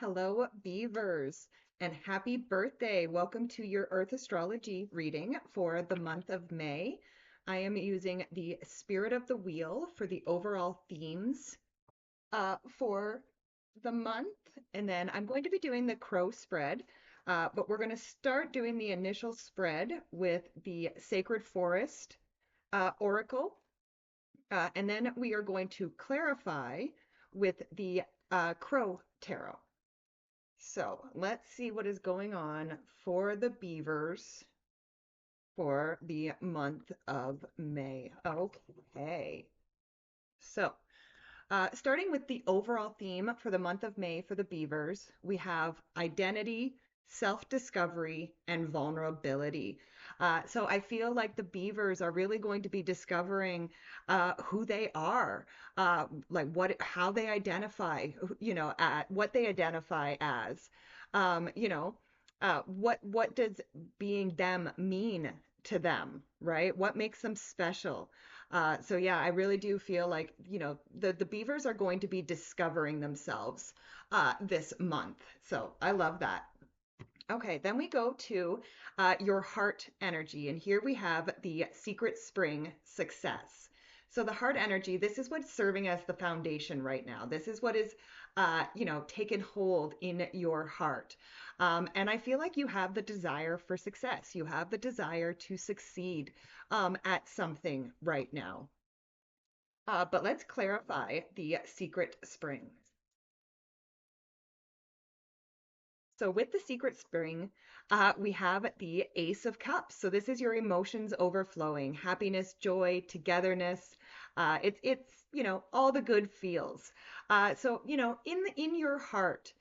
Hello, Beavers, and happy birthday. Welcome to your Earth astrology reading for the month of May. I am using the Spirit of the Wheel for the overall themes for the month, and then I'm going to be doing the crow spread, but we're going to start doing the initial spread with the Sacred Forest Oracle, and then we are going to clarify with the Crow Tarot. So let's see what is going on for the Beavers for the month of May. Okay. So, starting with the overall theme for the month of May for the Beavers, we have identity, self-discovery, and vulnerability. So I feel like the Beavers are really going to be discovering who they are, how they identify, what they identify as. Um, you know, what does being them mean to them, right? What makes them special? So yeah, I really do feel like, the Beavers are going to be discovering themselves this month. So I love that. Okay, then we go to your heart energy, and here we have the Secret Spring Success. So the heart energy, this is what's serving as the foundation right now. This is what is, taken hold in your heart. And I feel like you have the desire for success. You have the desire to succeed at something right now. But let's clarify the Secret Spring. So with the Secret Spring, we have the Ace of Cups. So this is your emotions overflowing, happiness, joy, togetherness. It's all the good feels. In your heart,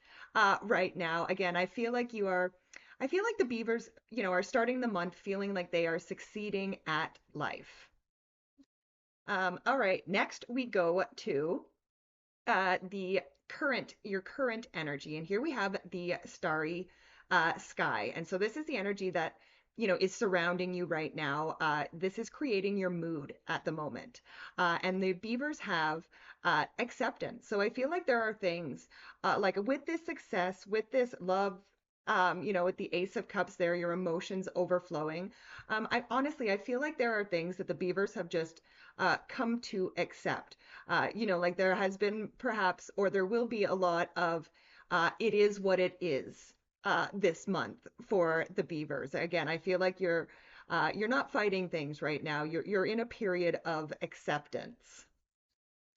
right now, again, I feel like the Beavers, are starting the month feeling like they are succeeding at life. All right, next we go to your current energy. And here we have the starry sky. And so this is the energy that, is surrounding you right now. This is creating your mood at the moment. And the Beavers have acceptance. So I feel like there are things like with this success, with this love. With the Ace of Cups there, your emotions overflowing. I feel like there are things that the Beavers have just come to accept. Like there has been perhaps, or there will be a lot of it is what it is this month for the Beavers. Again, I feel like you're not fighting things right now. You're in a period of acceptance.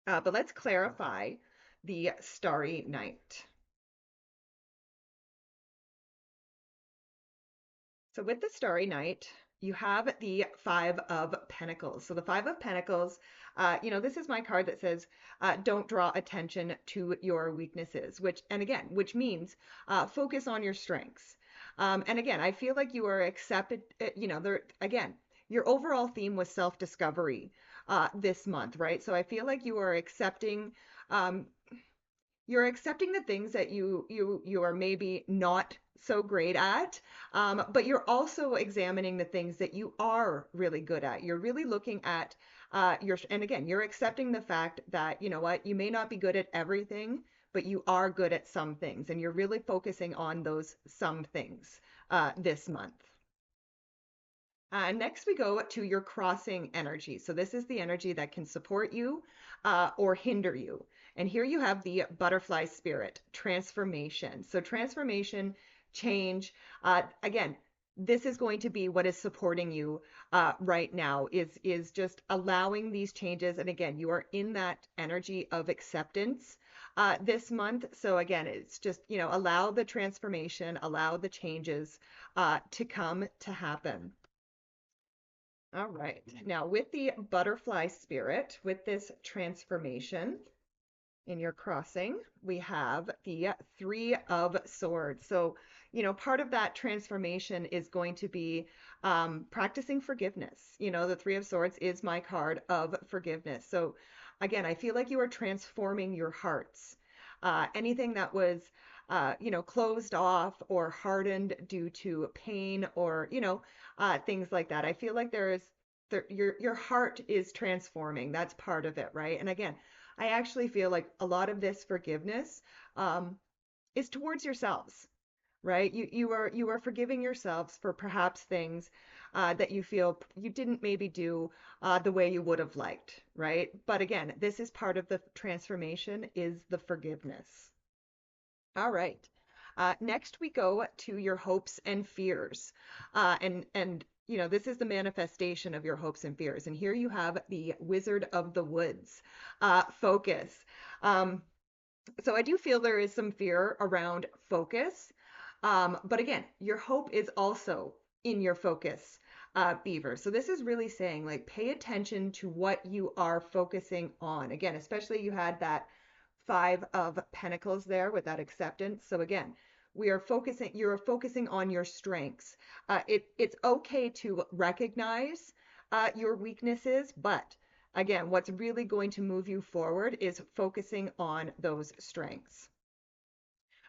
But let's clarify the Starry Night. So with the Starry Night, you have the Five of Pentacles. So the Five of Pentacles, this is my card that says, don't draw attention to your weaknesses, which means focus on your strengths. And again, I feel like you are accepted, your overall theme was self-discovery this month, right? So I feel like um, you're accepting the things that you are maybe not so great at, but you're also examining the things that you are really good at. You're really looking at and again, you're accepting the fact that, you know what, you may not be good at everything, but you are good at some things, and you're really focusing on those some things this month. Next, we go to your crossing energy. So this is the energy that can support you or hinder you. And here you have the butterfly spirit, transformation. So transformation, change. Again, this is going to be what is supporting you right now is just allowing these changes. And again, you are in that energy of acceptance this month. So again, it's just, allow the transformation, allow the changes to come to happen. All right. Now, with the butterfly spirit, with this transformation in your crossing, we have the Three of Swords. So, part of that transformation is going to be practicing forgiveness. The Three of Swords is my card of forgiveness. So, again, I feel like you are transforming your hearts. Anything that was closed off or hardened due to pain or, things like that. I feel like your heart is transforming. That's part of it, right? And again, I actually feel like a lot of this forgiveness is towards yourselves, right? You are forgiving yourselves for perhaps things that you feel you didn't maybe do the way you would have liked, right? But again, this is part of the transformation is the forgiveness. All right. Next we go to your hopes and fears. And this is the manifestation of your hopes and fears. And here you have the Wizard of the Woods focus. Um, so I do feel there is some fear around focus. But again, your hope is also in your focus, Beaver. So this is really saying like pay attention to what you are focusing on. Again, especially you had that Five of Pentacles there with that acceptance. So again, you're focusing on your strengths. It's okay to recognize your weaknesses, but again, what's really going to move you forward is focusing on those strengths.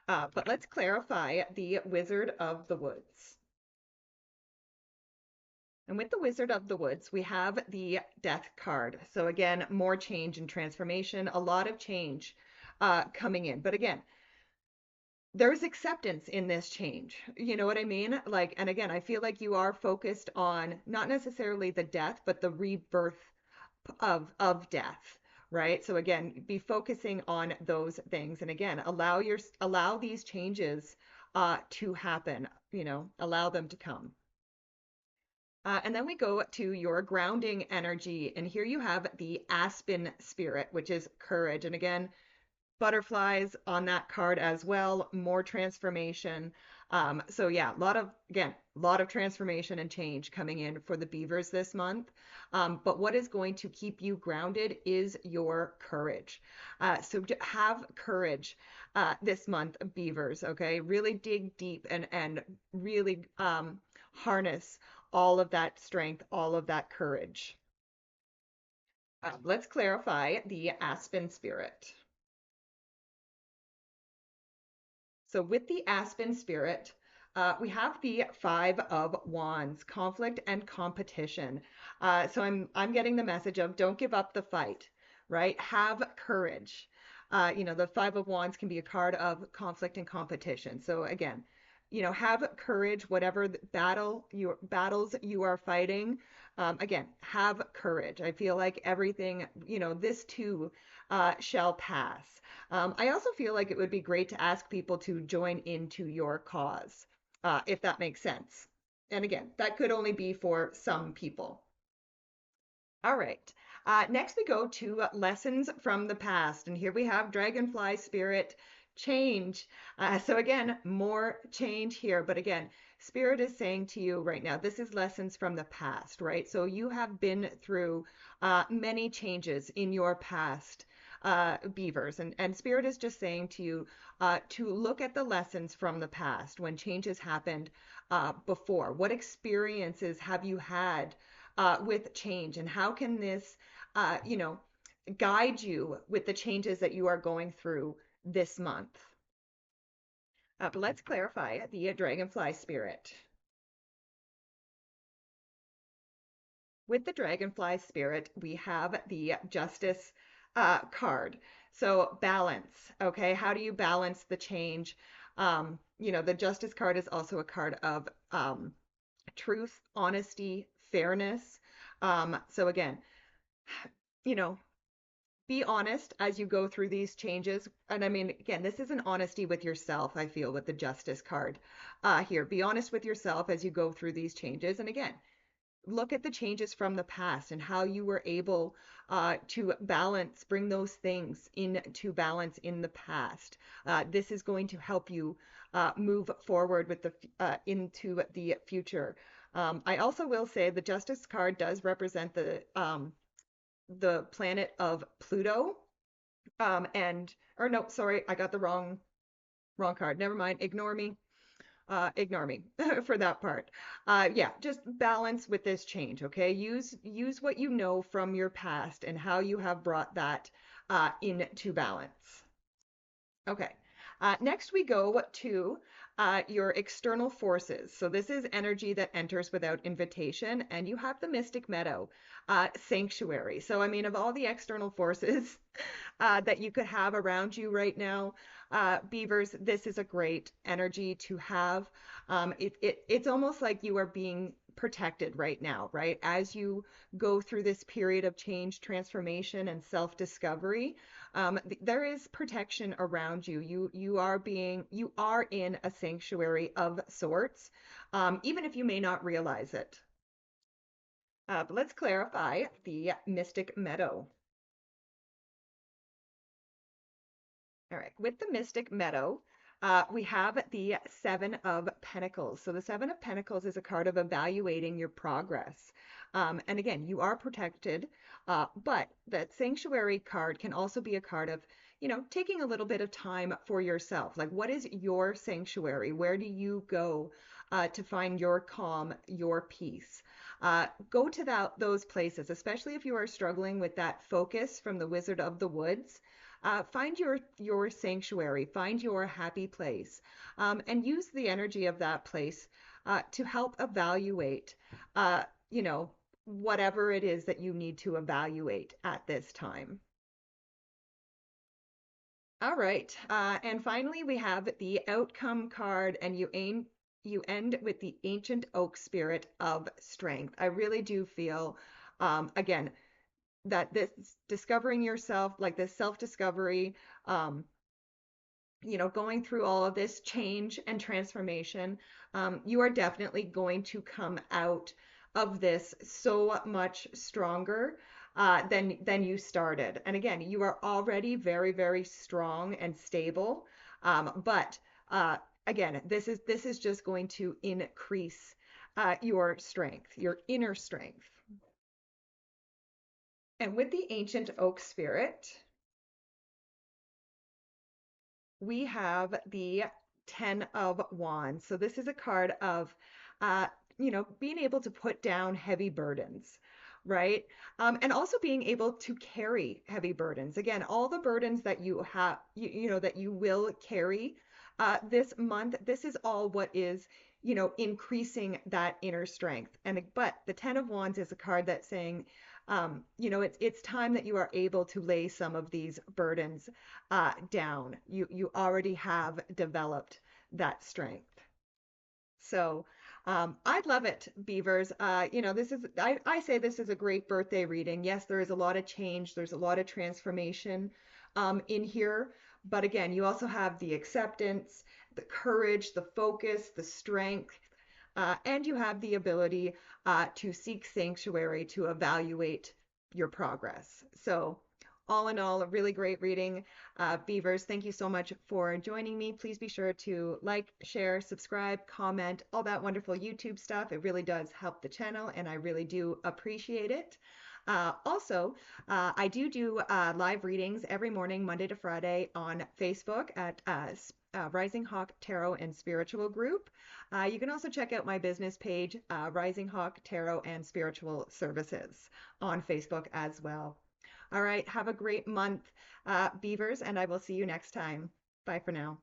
But let's clarify the Wizard of the Woods. And with the Wizard of the Woods, we have the Death card. So again, more change and transformation, a lot of change coming in. But again, there's acceptance in this change. You know what I mean? Like, and again, I feel like you are focused on not necessarily the death, but the rebirth of death, right? So again, be focusing on those things, and again, allow these changes to happen. Allow them to come. And then we go to your grounding energy, and here you have the Aspen spirit, which is courage. And again, butterflies on that card as well, more transformation. So yeah, a lot of transformation and change coming in for the Beavers this month. But what is going to keep you grounded is your courage. So have courage this month, Beavers, okay? Really dig deep and really harness all of that strength, all of that courage. Let's clarify the Aspen spirit. So with the Aspen spirit, we have the Five of Wands, conflict and competition. So I'm getting the message of don't give up the fight, right? Have courage. The Five of Wands can be a card of conflict and competition. So again, have courage, whatever battles you are fighting. Again, have courage. I feel like everything, this too shall pass. I also feel like it would be great to ask people to join into your cause, if that makes sense. And again, that could only be for some people. All right. Next, we go to lessons from the past. And here we have Dragonfly Spirit change. So again, more change here. But again, Spirit is saying to you right now, this is lessons from the past, right? So you have been through many changes in your past, Beavers. And Spirit is just saying to you to look at the lessons from the past when changes happened before. What experiences have you had? With change, and how can this guide you with the changes that you are going through this month. But let's clarify the dragonfly spirit. With the dragonfly spirit, we have the justice card. So balance, okay? How do you balance the change? The justice card is also a card of truth, honesty, fairness. So again, you know, be honest as you go through these changes. And I mean, again, this is an honesty with yourself, I feel, with the justice card here. Be honest with yourself as you go through these changes. And again, look at the changes from the past and how you were able to bring those things into balance in the past. This is going to help you move forward with into the future. I also will say the Justice card does represent the planet of Pluto. Or no, sorry, I got the wrong card. Never mind. Ignore me for that part. Yeah, just balance with this change, okay? Use what you know from your past and how you have brought that into balance. Okay. Next, we go to your external forces. So this is energy that enters without invitation, and you have the Mystic Meadow, sanctuary. So I mean, of all the external forces that you could have around you right now, beavers, this is a great energy to have. It's almost like you are being protected right now, right? As you go through this period of change, transformation, and self-discovery, there is protection around you. You are in a sanctuary of sorts, even if you may not realize it. But let's clarify the Mystic Meadow. All right, with the Mystic Meadow, we have the Seven of Pentacles. So the Seven of Pentacles is a card of evaluating your progress. And again, you are protected, but that Sanctuary card can also be a card of, taking a little bit of time for yourself. Like, what is your sanctuary? Where do you go to find your calm, your peace? Go to those places, especially if you are struggling with that focus from the Wizard of the Woods. Find your sanctuary, find your happy place, and use the energy of that place to help evaluate, uh, you know, whatever it is that you need to evaluate at this time. All right, and finally we have the outcome card, and you end with the ancient oak spirit of strength. I really do feel, again, that this discovering yourself, like this self-discovery, um, going through all of this change and transformation, you are definitely going to come out of this so much stronger than you started. And again, you are already very, very strong and stable. But again, this is just going to increase your strength, your inner strength. And with the ancient oak spirit, we have the Ten of Wands. So this is a card of, uh, being able to put down heavy burdens, right? And also being able to carry heavy burdens. Again, all the burdens that you have, that you will carry this month, this is all what is, increasing that inner strength. But the Ten of Wands is a card that's saying, it's time that you are able to lay some of these burdens down. You already have developed that strength. So I'd love it, Beavers. I say this is a great birthday reading. Yes, there is a lot of change. There's a lot of transformation in here. But again, you also have the acceptance, the courage, the focus, the strength, and you have the ability to seek sanctuary to evaluate your progress. So all in all, a really great reading. Beavers, thank you so much for joining me. Please be sure to like, share, subscribe, comment, all that wonderful YouTube stuff. It really does help the channel, and I really do appreciate it. Also, I do live readings every morning, Monday to Friday, on Facebook at Rising Hawk Tarot and Spiritual Group. You can also check out my business page, Rising Hawk Tarot and Spiritual Services, on Facebook as well. All right, have a great month, Beavers, and I will see you next time. Bye for now.